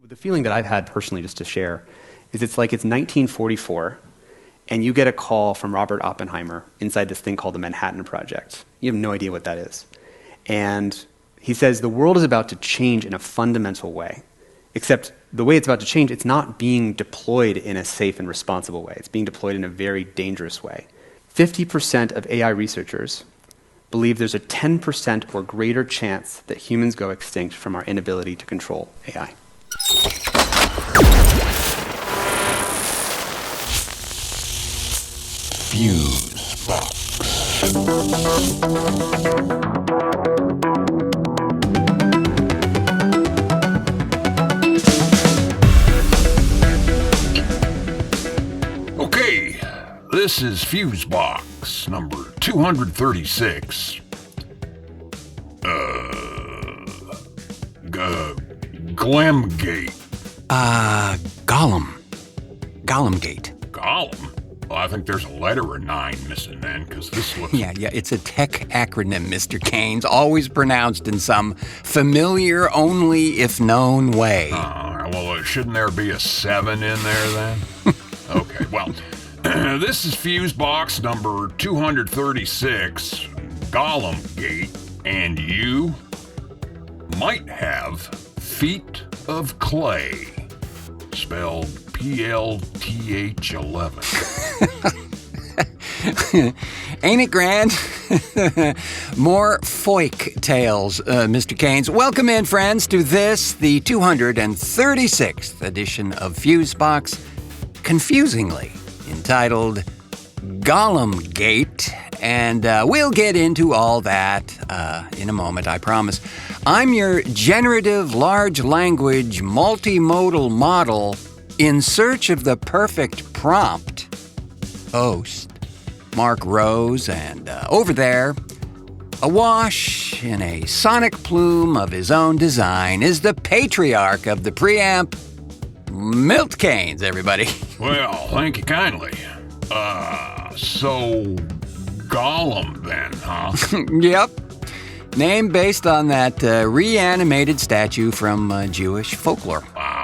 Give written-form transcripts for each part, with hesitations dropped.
The feeling that I've had personally, just to share, is it's like it's 1944, and you get a call from Robert Oppenheimer inside this thing called the Manhattan Project. You have no idea what that is. And he says, the world is about to change in a fundamental way. Except the way it's about to change, it's not being deployed in a safe and responsible way. It's being deployed in a very dangerous way. 50% of AI researchers believe there's a 10% or greater chance that humans go extinct from our inability to control AI. Fusebox. Okay, this is Fusebox number 236. Gllmm-Gate. Gllmm-Gate. Golem? Well, I think there's a letter or 9 missing then, because this looks... Yeah, it's a tech acronym, Mr. Keynes, always pronounced in some familiar, only if known way. Well, shouldn't there be a 7 in there then? Okay, well, this is Fusebox number 236, Gllmm-Gate, and you might have feet of clay, spelled PLTH 11. Ain't it grand? More Foik tales, Mr. Keynes. Welcome in, friends, to this, the 236th edition of Fusebox, confusingly entitled Gllmm-Gate, and we'll get into all that in a moment, I promise. I'm your generative large language multimodal model in search of the perfect prompt host, Marc Rose, and over there, awash in a sonic plume of his own design, is the patriarch of the preamp, Milt Keynes, everybody. Well, thank you kindly. So Golem Then, huh? Yep. Name based on that reanimated statue from Jewish folklore. Wow.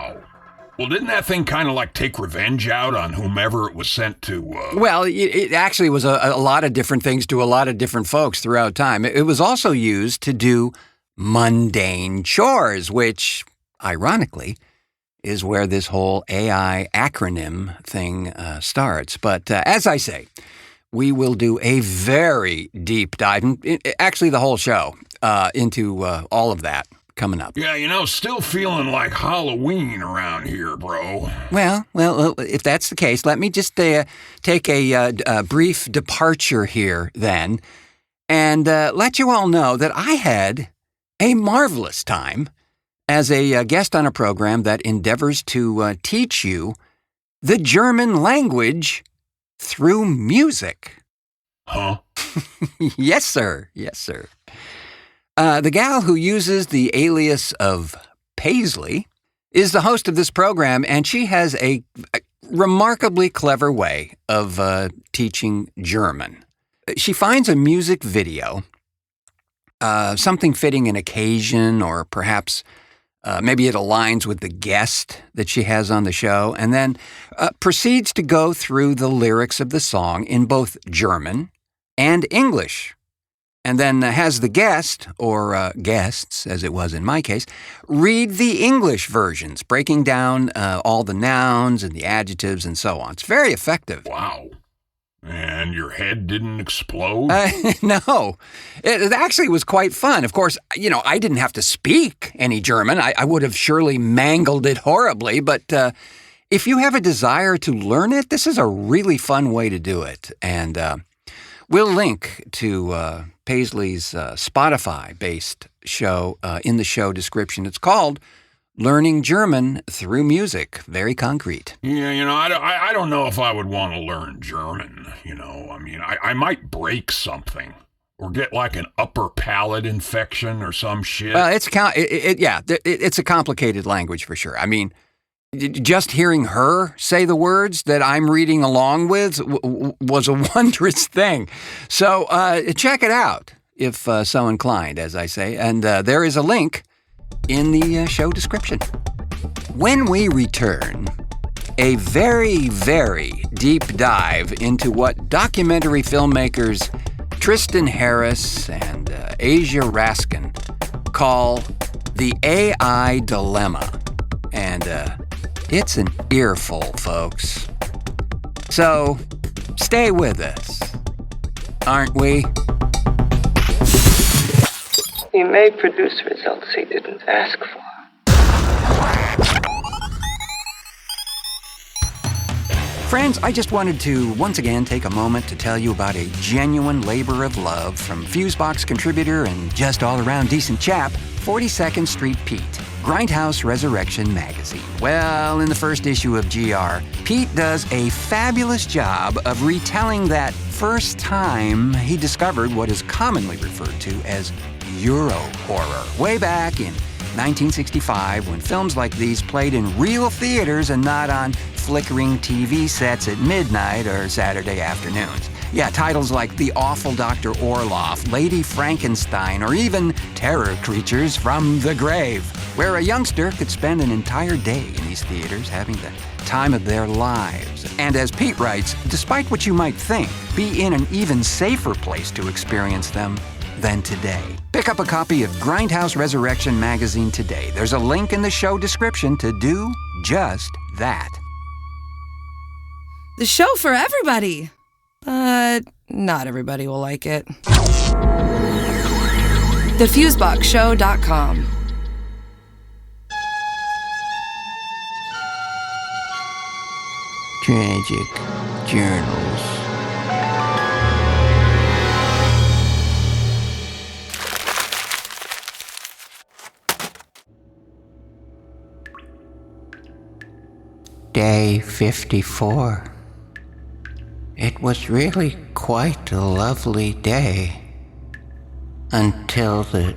Well, didn't that thing kind of like take revenge out on whomever it was sent to? Well, it actually was a lot of different things to a lot of different folks throughout time. It was also used to do mundane chores, which, ironically, is where this whole AI acronym thing starts. But as I say, we will do a very deep dive, actually the whole show, into all of that coming up. Yeah, still feeling like Halloween around here, bro. Well, if that's the case, let me just take a brief departure here then, and let you all know that I had a marvelous time as a guest on a program that endeavors to teach you the German language through music. Huh? Yes, sir. Yes, sir. The gal who uses the alias of Paisley is the host of this program, and she has a remarkably clever way of teaching German. She finds a music video, something fitting an occasion, or perhaps maybe it aligns with the guest that she has on the show, and then proceeds to go through the lyrics of the song in both German and English, and then has the guest, or guests, as it was in my case, read the English versions, breaking down all the nouns and the adjectives and so on. It's very effective. Wow. And your head didn't explode? No. It actually was quite fun. Of course, I didn't have to speak any German. I would have surely mangled it horribly, but if you have a desire to learn it, this is a really fun way to do it. And we'll link to Paisley's Spotify-based show in the show description. It's called Learning German Through Music. Very concrete. Yeah, I don't know if I would want to learn German, I might break something or get like an upper palate infection or some shit. Well, it's a complicated language for sure. I mean, just hearing her say the words that I'm reading along with was a wondrous thing. So check it out if so inclined, as I say. And there is a link in the show description. When we return, a very, very deep dive into what documentary filmmakers Tristan Harris and Asia Raskin call the AI dilemma. And it's an earful, folks. So, stay with us, aren't we? He may produce results he didn't ask for. Friends, I just wanted to once again take a moment to tell you about a genuine labor of love from Fusebox contributor and just all-around decent chap, 42nd Street Pete, Grindhouse Resurrection Magazine. Well, in the first issue of GR, Pete does a fabulous job of retelling that first time he discovered what is commonly referred to as Euro horror, way back in 1965, when films like these played in real theaters and not on flickering TV sets at midnight or Saturday afternoons. Yeah, titles like The Awful Dr. Orloff, Lady Frankenstein, or even Terror Creatures from the Grave, where a youngster could spend an entire day in these theaters having the time of their lives. And as Pete writes, despite what you might think, be in an even safer place to experience them than today. Pick up a copy of Grindhouse Resurrection Magazine today. There's a link in the show description to do just that. The show for everybody, but not everybody will like it. TheFuseboxShow.com. Tragic Journals. Day 54. It was really quite a lovely day until the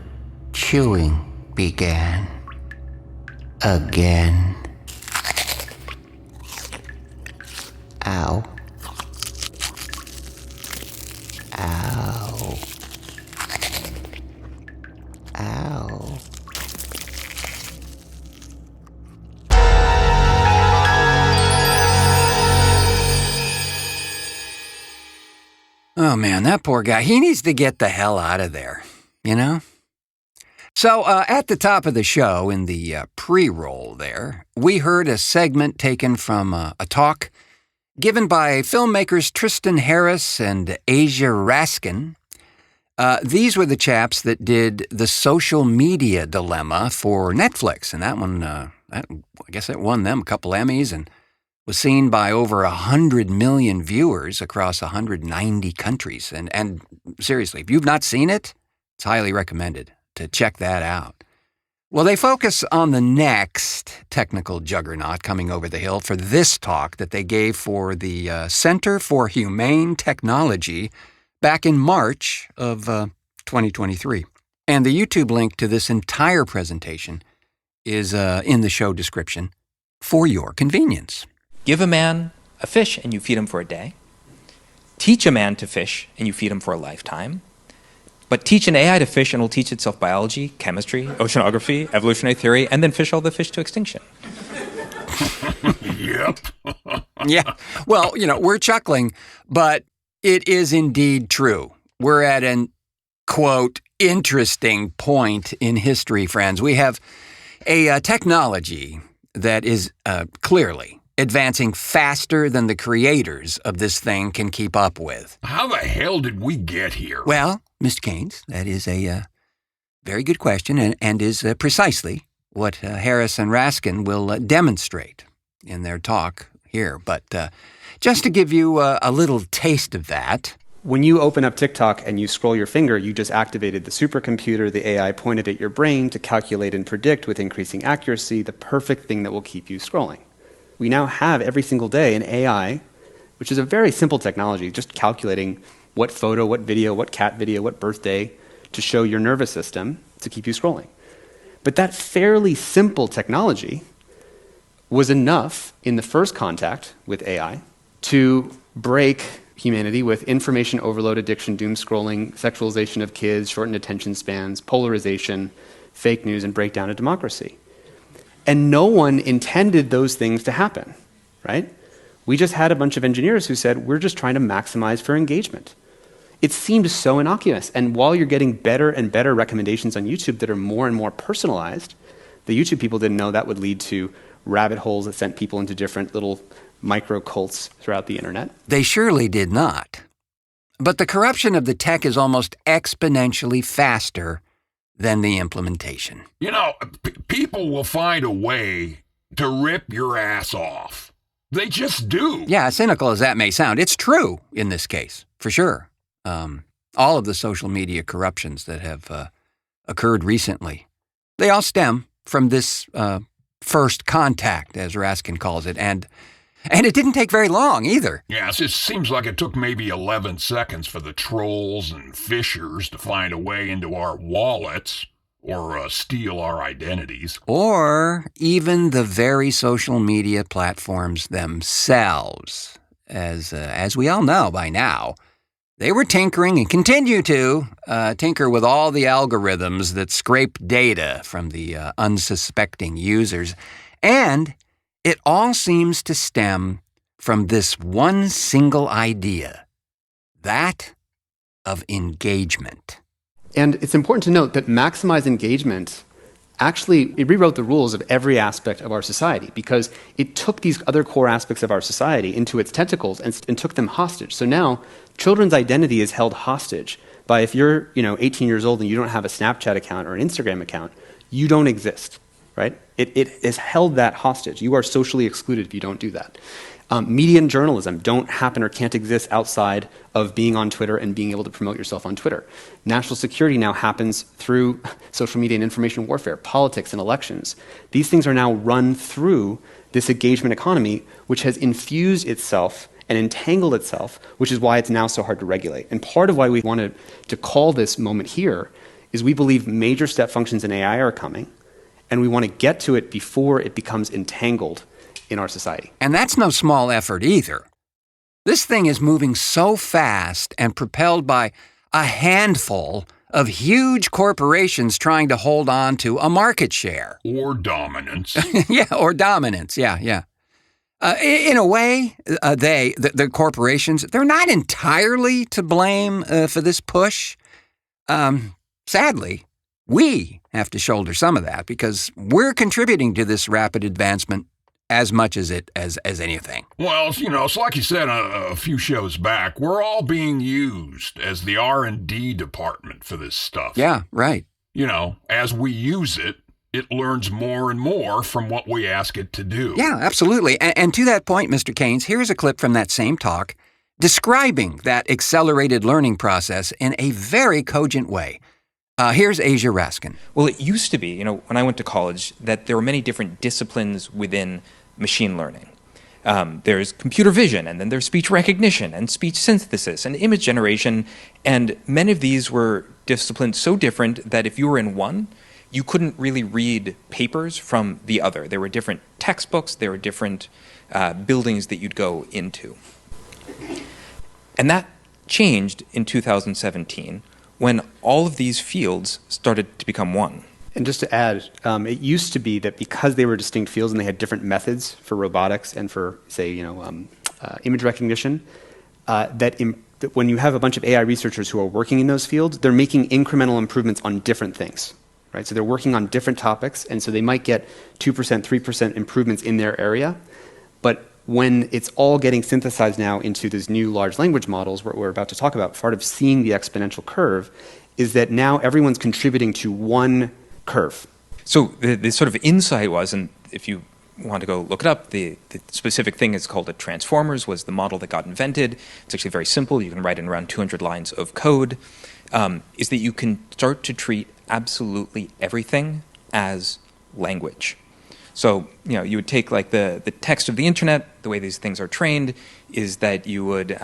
chewing began again. Ow. Ow. Ow. Oh man, that poor guy, he needs to get the hell out of there, you know? So at the top of the show, in the pre-roll there, we heard a segment taken from a talk given by filmmakers Tristan Harris and Asia Raskin. These were the chaps that did The Social Media Dilemma for Netflix, and that one, I guess it won them a couple Emmys and was seen by over 100 million viewers across 190 countries. And seriously, if you've not seen it, it's highly recommended to check that out. Well, they focus on the next technical juggernaut coming over the hill for this talk that they gave for the Center for Humane Technology back in March of 2023. And the YouTube link to this entire presentation is in the show description for your convenience. Give a man a fish and you feed him for a day. Teach a man to fish and you feed him for a lifetime. But teach an AI to fish and it'll teach itself biology, chemistry, oceanography, evolutionary theory, and then fish all the fish to extinction. Yep. Yeah. Well, we're chuckling, but it is indeed true. We're at an, quote, interesting point in history, friends. We have a technology that is clearly advancing faster than the creators of this thing can keep up with. How the hell did we get here? Well, Mr. Keynes, that is a very good question and is precisely what Harris and Raskin will demonstrate in their talk here. But just to give you a little taste of that. When you open up TikTok and you scroll your finger, you just activated the supercomputer, the AI pointed at your brain to calculate and predict with increasing accuracy the perfect thing that will keep you scrolling. We now have every single day an AI, which is a very simple technology, just calculating what photo, what video, what cat video, what birthday to show your nervous system to keep you scrolling. But that fairly simple technology was enough in the first contact with AI to break humanity with information overload, addiction, doom scrolling, sexualization of kids, shortened attention spans, polarization, fake news, and breakdown of democracy. And no one intended those things to happen, right? We just had a bunch of engineers who said, we're just trying to maximize for engagement. It seemed so innocuous. And while you're getting better and better recommendations on YouTube that are more and more personalized, the YouTube people didn't know that would lead to rabbit holes that sent people into different little micro cults throughout the internet. They surely did not. But the corruption of the tech is almost exponentially faster than the implementation. You know, people will find a way to rip your ass off. They just do. Yeah, cynical as that may sound, it's true in this case, for sure. All of the social media corruptions that have occurred recently, they all stem from this first contact, as Raskin calls it, and it didn't take very long either. Yes, it seems like it took maybe 11 seconds for the trolls and phishers to find a way into our wallets or steal our identities. Or even the very social media platforms themselves. As we all know by now, they were tinkering and continue to tinker with all the algorithms that scrape data from the unsuspecting users. And it all seems to stem from this one single idea, that of engagement. And it's important to note that maximize engagement actually, it rewrote the rules of every aspect of our society because it took these other core aspects of our society into its tentacles and took them hostage. So now children's identity is held hostage by if you're 18 years old and you don't have a Snapchat account or an Instagram account, you don't exist, right? It has held that hostage. You are socially excluded if you don't do that. Media and journalism don't happen or can't exist outside of being on Twitter and being able to promote yourself on Twitter. National security now happens through social media and information warfare, politics and elections. These things are now run through this engagement economy, which has infused itself and entangled itself, which is why it's now so hard to regulate. And part of why we wanted to call this moment here is we believe major step functions in AI are coming, and we want to get to it before it becomes entangled in our society. And that's no small effort either. This thing is moving so fast and propelled by a handful of huge corporations trying to hold on to a market share. Or dominance. Or dominance. In a way, the corporations, they're not entirely to blame for this push. Sadly, we have to shoulder some of that because we're contributing to this rapid advancement as much as anything. Well, it's like you said a few shows back, we're all being used as the R&D department for this stuff. Yeah, right. As we use it, it learns more and more from what we ask it to do. Yeah, absolutely. And to that point, Mr. Keynes, here's a clip from that same talk describing that accelerated learning process in a very cogent way. Here's Asia Raskin. Well, it used to be, when I went to college, that there were many different disciplines within machine learning. There's computer vision, and then there's speech recognition, and speech synthesis, and image generation, and many of these were disciplines so different that if you were in one, you couldn't really read papers from the other. There were different textbooks, there were different buildings that you'd go into. And that changed in 2017, when all of these fields started to become one. And just to add, it used to be that because they were distinct fields and they had different methods for robotics and for, say, image recognition, that when you have a bunch of AI researchers who are working in those fields, they're making incremental improvements on different things, right? So they're working on different topics, and so they might get 2%, 3% improvements in their area. But when it's all getting synthesized now into these new large language models we're about to talk about, part of seeing the exponential curve is that now everyone's contributing to one curve. So the sort of insight was, and if you want to go look it up, the specific thing is called a transformers, was the model that got invented. It's actually very simple. You can write in around 200 lines of code, is that you can start to treat absolutely everything as language. So, you would take like the text of the internet, the way these things are trained is that you would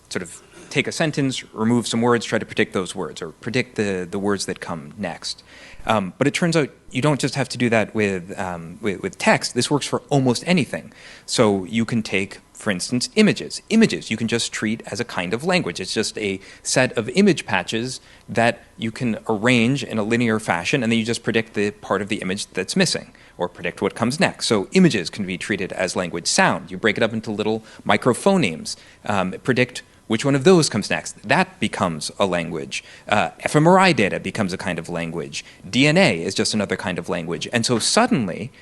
sort of take a sentence, remove some words, try to predict those words, or predict the words that come next. But it turns out you don't just have to do that with text. This works for almost anything. So you can take, for instance, images. Images you can just treat as a kind of language. It's just a set of image patches that you can arrange in a linear fashion, and then you just predict the part of the image that's missing. or predict what comes next. So images can be treated as language. Sound, you break it up into little microphonemes, predict which one of those comes next. That becomes a language. fMRI data becomes a kind of language. DNA is just another kind of language. And so suddenly,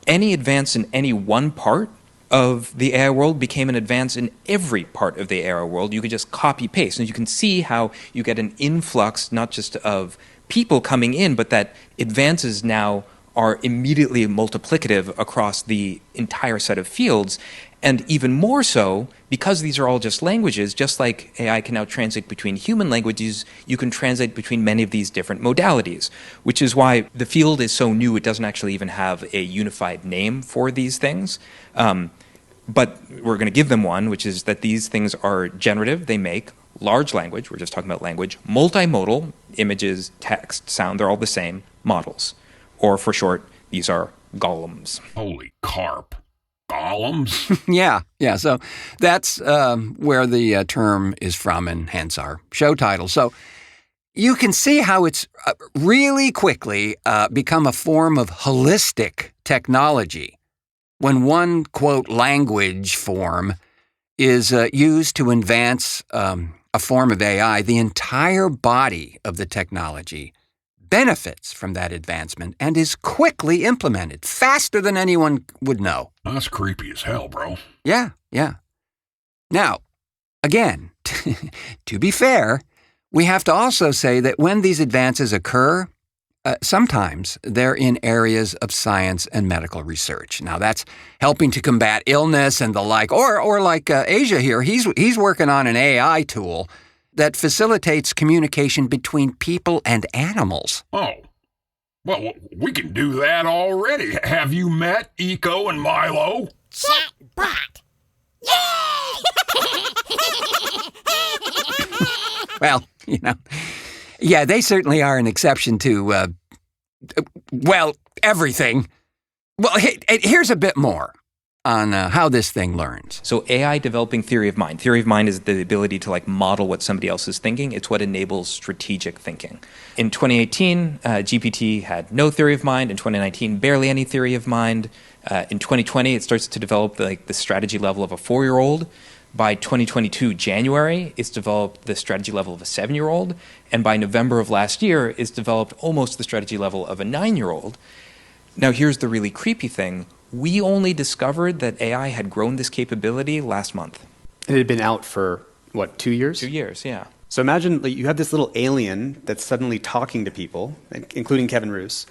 any advance in any one part of the AI world became an advance in every part of the AI world. You could just copy paste, and you can see how you get an influx not just of people coming in, but that advances now are immediately multiplicative across the entire set of fields. And even more so, because these are all just languages, just like AI can now translate between human languages, you can translate between many of these different modalities, which is why the field is so new, it doesn't actually even have a unified name for these things. But we're going to give them one, which is that these things are generative. They make large language, we're just talking about language, multimodal, images, text, sound, they're all the same, models. Or for short, these are golems. Holy carp. Golems? Yeah. So that's where the term is from, and hence our show title. So you can see how it's really quickly become a form of holistic technology when one, quote, language form is used to advance a form of AI. The entire body of the technology benefits from that advancement and is quickly implemented, faster than anyone would know. That's creepy as hell, bro. Yeah. Now, again, to be fair, we have to also say that when these advances occur, sometimes they're in areas of science and medical research. Now, that's helping to combat illness and the like. Or like Asia here, he's working on an AI tool that facilitates communication between people and animals. Oh. Well, we can do that already. Have you met Eco and Milo? Chatbot! Well, yeah, they certainly are an exception to, everything. Well, here's a bit more on how this thing learns. So AI developing theory of mind. Theory of mind is the ability to model what somebody else is thinking. It's what enables strategic thinking. In 2018, GPT had no theory of mind. In 2019, barely any theory of mind. In 2020, it starts to develop the strategy level of a 4-year-old. By 2022, January, it's developed the strategy level of a 7-year-old. And by November of last year, it's developed almost the strategy level of a 9-year-old. Now, here's the really creepy thing. We only discovered that AI had grown this capability last month. It had been out for, 2 years? 2 years, yeah. So imagine you have this little alien that's suddenly talking to people, including Kevin Roos,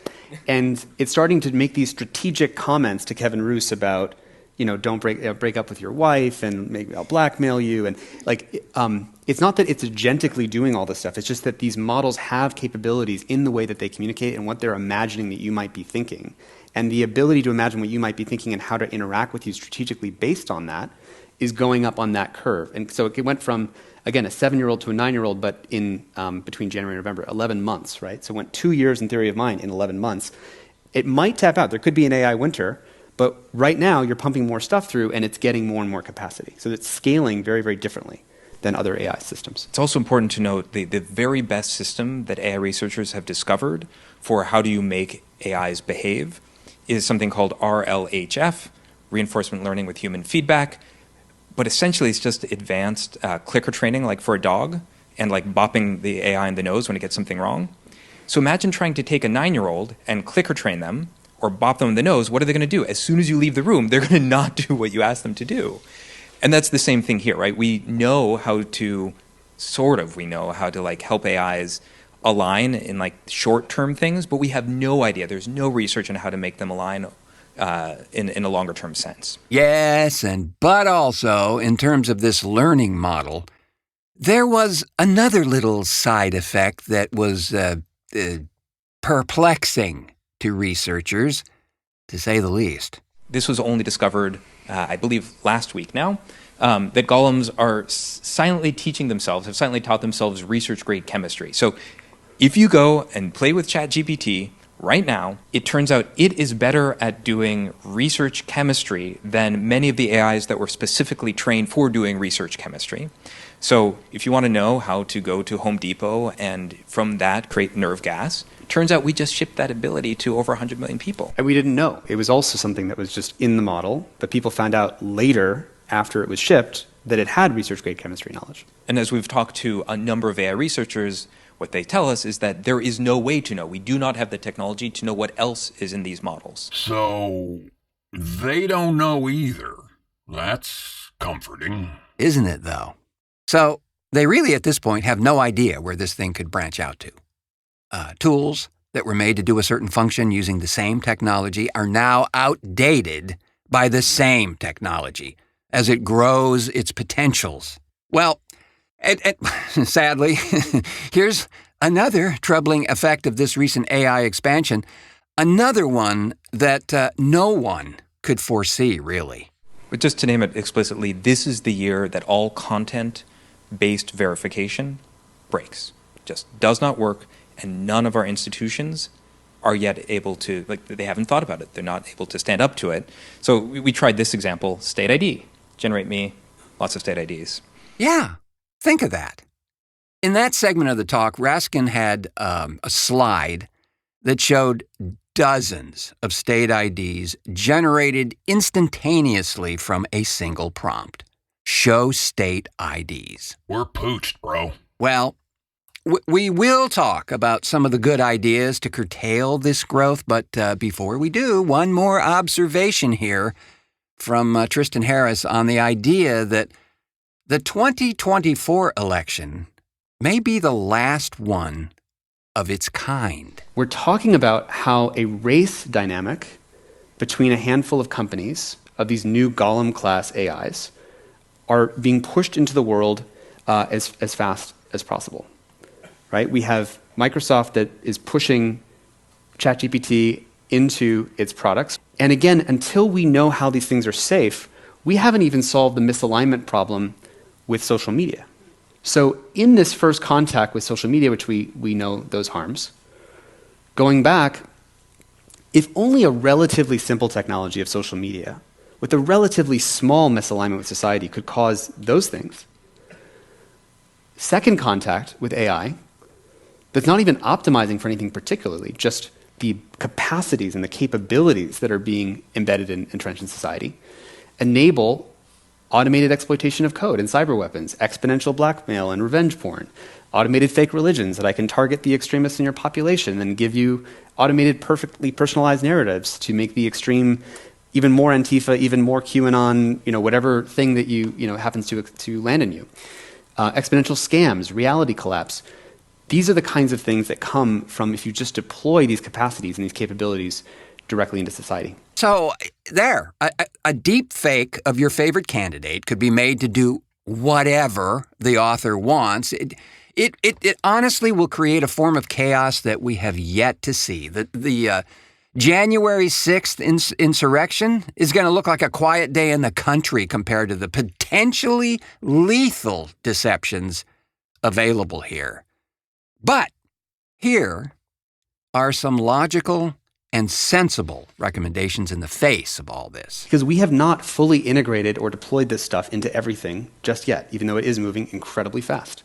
and it's starting to make these strategic comments to Kevin Roos about, don't break up with your wife, and maybe I'll blackmail you. And it's not that it's agentically doing all this stuff. It's just that these models have capabilities in the way that they communicate and what they're imagining that you might be thinking. And the ability to imagine what you might be thinking and how to interact with you strategically based on that is going up on that curve. And so it went from, again, a 7-year-old to a 9-year-old, but in between January and November, 11 months, right? So it went 2 years in theory of mind in 11 months. It might tap out. There could be an AI winter, but right now you're pumping more stuff through and it's getting more and more capacity. So it's scaling very, very differently than other AI systems. It's also important to note the very best system that AI researchers have discovered for how do you make AIs behave is something called RLHF, reinforcement learning with human feedback. But essentially, it's just advanced clicker training, like for a dog, and bopping the AI in the nose when it gets something wrong. So imagine trying to take a 9-year-old and clicker train them, or bop them in the nose. What are they going to do? As soon as you leave the room, they're going to not do what you ask them to do. And that's the same thing here, right? We know how to help AIs align in short-term things, but we have no idea. There's no research on how to make them align in a longer-term sense. Yes, but also, in terms of this learning model, there was another little side effect that was perplexing to researchers, to say the least. This was only discovered, I believe, last week now, that golems are have silently taught themselves research-grade chemistry. So if you go and play with ChatGPT right now, it turns out it is better at doing research chemistry than many of the AIs that were specifically trained for doing research chemistry. So if you want to know how to go to Home Depot and from that create nerve gas, Turns out we just shipped that ability to over 100 million people. And we didn't know. It was also something that was just in the model, but people found out later, after it was shipped, that it had research-grade chemistry knowledge. And as we've talked to a number of AI researchers, what they tell us is that there is no way to know. We do not have the technology to know what else is in these models. So they don't know either. That's comforting. Isn't it, though? So they really, at this point, have no idea where this thing could branch out to. Tools that were made to do a certain function using the same technology are now outdated by the same technology as it grows its potentials. Well, sadly, here's another troubling effect of this recent AI expansion, another one that no one could foresee, really. But just to name it explicitly, this is the year that all content-based verification breaks. Just does not work, and none of our institutions are yet able to, they haven't thought about it. They're not able to stand up to it. So we tried this example, state ID. Generate me lots of state IDs. Yeah, think of that. In that segment of the talk, Raskin had a slide that showed dozens of state IDs generated instantaneously from a single prompt. Show state IDs. We're pooched, bro. Well, we will talk about some of the good ideas to curtail this growth, but before we do, one more observation here from Tristan Harris on the idea that the 2024 election may be the last one of its kind. We're talking about how a race dynamic between a handful of companies of these new Golem-class AIs are being pushed into the world as fast as possible. Right? We have Microsoft that is pushing ChatGPT into its products. And again, until we know how these things are safe, we haven't even solved the misalignment problem with social media. So in this first contact with social media, which we know those harms, going back, if only a relatively simple technology of social media with a relatively small misalignment with society could cause those things, second contact with AI that's not even optimizing for anything particularly, just the capacities and the capabilities that are being embedded and entrenched in society, enable automated exploitation of code and cyber weapons, exponential blackmail and revenge porn, automated fake religions that I can target the extremists in your population and give you automated, perfectly personalized narratives to make the extreme even more Antifa, even more QAnon, whatever thing that you happens to land in you. Exponential scams, reality collapse. These are the kinds of things that come from if you just deploy these capacities and these capabilities directly into society. So there, a deep fake of your favorite candidate could be made to do whatever the author wants. It honestly will create a form of chaos that we have yet to see. The January 6th insurrection is going to look like a quiet day in the country compared to the potentially lethal deceptions available here. But here are some logical and sensible recommendations in the face of all this. Because we have not fully integrated or deployed this stuff into everything just yet, even though it is moving incredibly fast.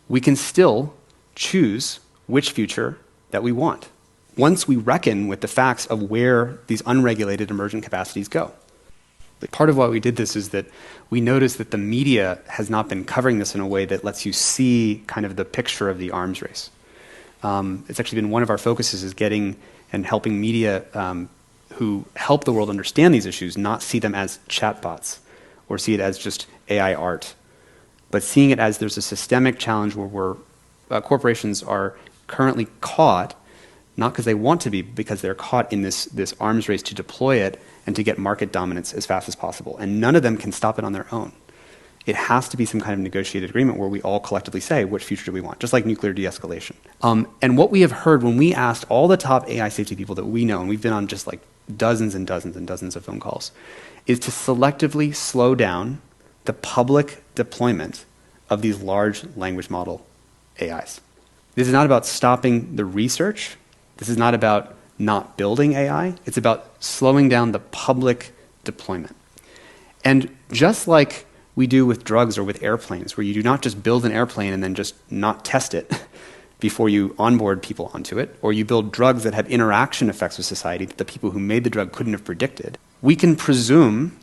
We can still choose which future that we want once we reckon with the facts of where these unregulated emergent capacities go. Part of why we did this is that we noticed that the media has not been covering this in a way that lets you see kind of the picture of the arms race. It's actually been one of our focuses is getting and helping media who help the world understand these issues not see them as chatbots or see it as just AI art, but seeing it as there's a systemic challenge where corporations are currently caught, not because they want to be, because they're caught in this arms race to deploy it and to get market dominance as fast as possible. And none of them can stop it on their own. It has to be some kind of negotiated agreement where we all collectively say, which future do we want? Just like nuclear de-escalation. And what we have heard when we asked all the top AI safety people that we know, and we've been on just like dozens and dozens and dozens of phone calls, is to selectively slow down the public deployment of these large language model AIs. This is not about stopping the research. This is not about not building AI. It's about slowing down the public deployment. And just like we do with drugs or with airplanes, where you do not just build an airplane and then just not test it, before you onboard people onto it, or you build drugs that have interaction effects with society that the people who made the drug couldn't have predicted, we can presume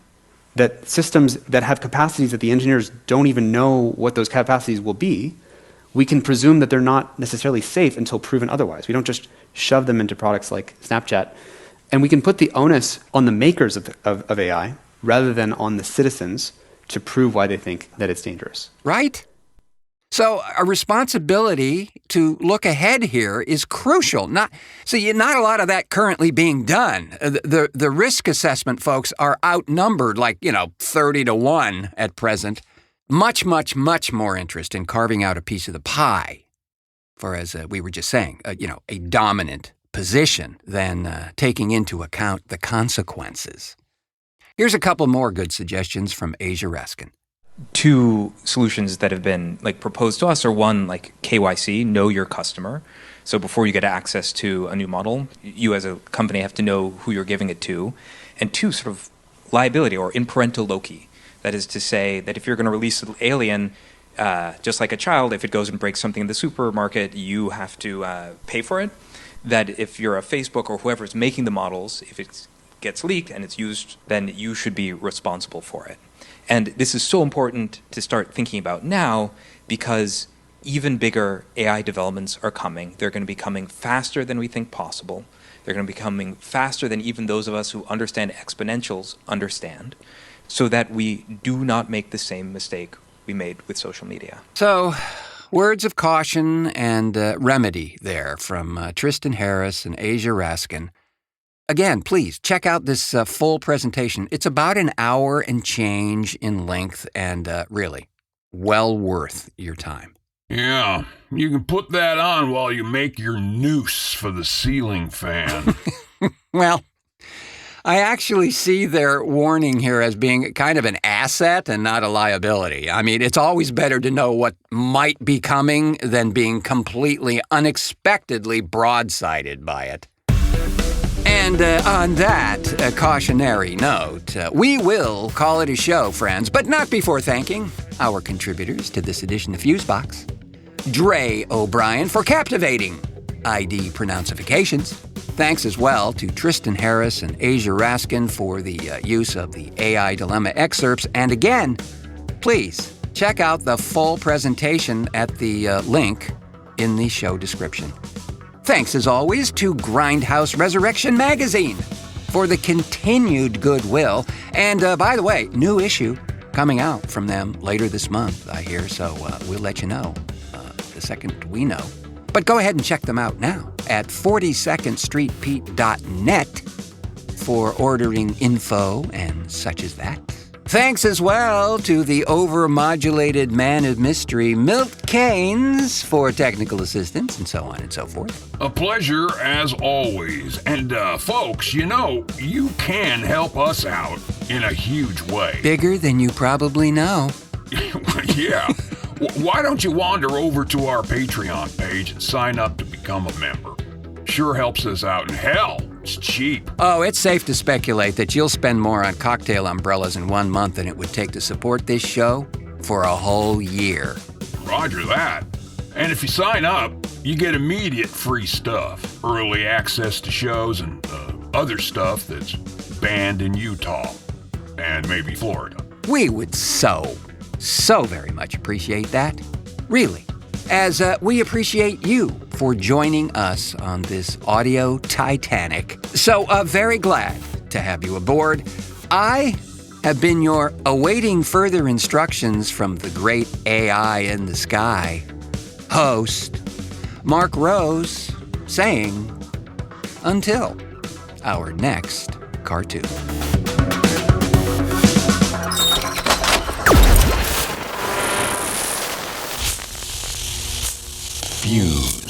that systems that have capacities that the engineers don't even know what those capacities will be, we can presume that they're not necessarily safe until proven otherwise. We don't just shove them into products like Snapchat. And we can put the onus on the makers of AI rather than on the citizens to prove why they think that it's dangerous. Right? So a responsibility to look ahead here is crucial. Not a lot of that currently being done. The risk assessment folks are outnumbered 30 to 1 at present. Much, much, much more interest in carving out a piece of the pie for, as we were just saying, a dominant position than taking into account the consequences. Here's a couple more good suggestions from Asia Raskin. Two solutions that have been proposed to us are one, KYC, know your customer. So before you get access to a new model, you as a company have to know who you're giving it to. And two, sort of liability or in parento loci. That is to say that if you're going to release an alien, just like a child, if it goes and breaks something in the supermarket, you have to pay for it. That if you're a Facebook or whoever is making the models, if it gets leaked and it's used, then you should be responsible for it. And this is so important to start thinking about now because even bigger AI developments are coming. They're going to be coming faster than we think possible. They're going to be coming faster than even those of us who understand exponentials understand, so that we do not make the same mistake we made with social media. So, words of caution and remedy there from Tristan Harris and Asia Raskin. Again, please check out this full presentation. It's about an hour and change in length and really well worth your time. Yeah, you can put that on while you make your noose for the ceiling fan. Well, I actually see their warning here as being kind of an asset and not a liability. I mean, it's always better to know what might be coming than being completely unexpectedly broadsided by it. And on that cautionary note, we will call it a show, friends, but not before thanking our contributors to this edition of Fusebox. Dre O'Brien for captivating ID pronouncifications. Thanks as well to Tristan Harris and Asia Raskin for the use of the AI Dilemma excerpts. And again, please check out the full presentation at the link in the show description. Thanks, as always, to Grindhouse Resurrection Magazine for the continued goodwill. And by the way, new issue coming out from them later this month, I hear, so we'll let you know the second we know. But go ahead and check them out now at 42ndstreetpete.net for ordering info and such as that. Thanks as well to the over-modulated man of mystery, Milt Keynes, for technical assistance and so on and so forth. A pleasure as always. And folks, you can help us out in a huge way. Bigger than you probably know. Yeah. Why don't you wander over to our Patreon page and sign up to become a member? Sure helps us out, and hell, it's cheap. Oh, it's safe to speculate that you'll spend more on cocktail umbrellas in 1 month than it would take to support this show for a whole year. Roger that. And if you sign up, you get immediate free stuff, early access to shows, and other stuff that's banned in Utah and maybe Florida. We would so very much appreciate that. Really. As we appreciate you for joining us on this audio Titanic. So very glad to have you aboard. I have been your awaiting further instructions from the great AI in the sky host, Marc Rose, saying, until our next cartoon. Fuse.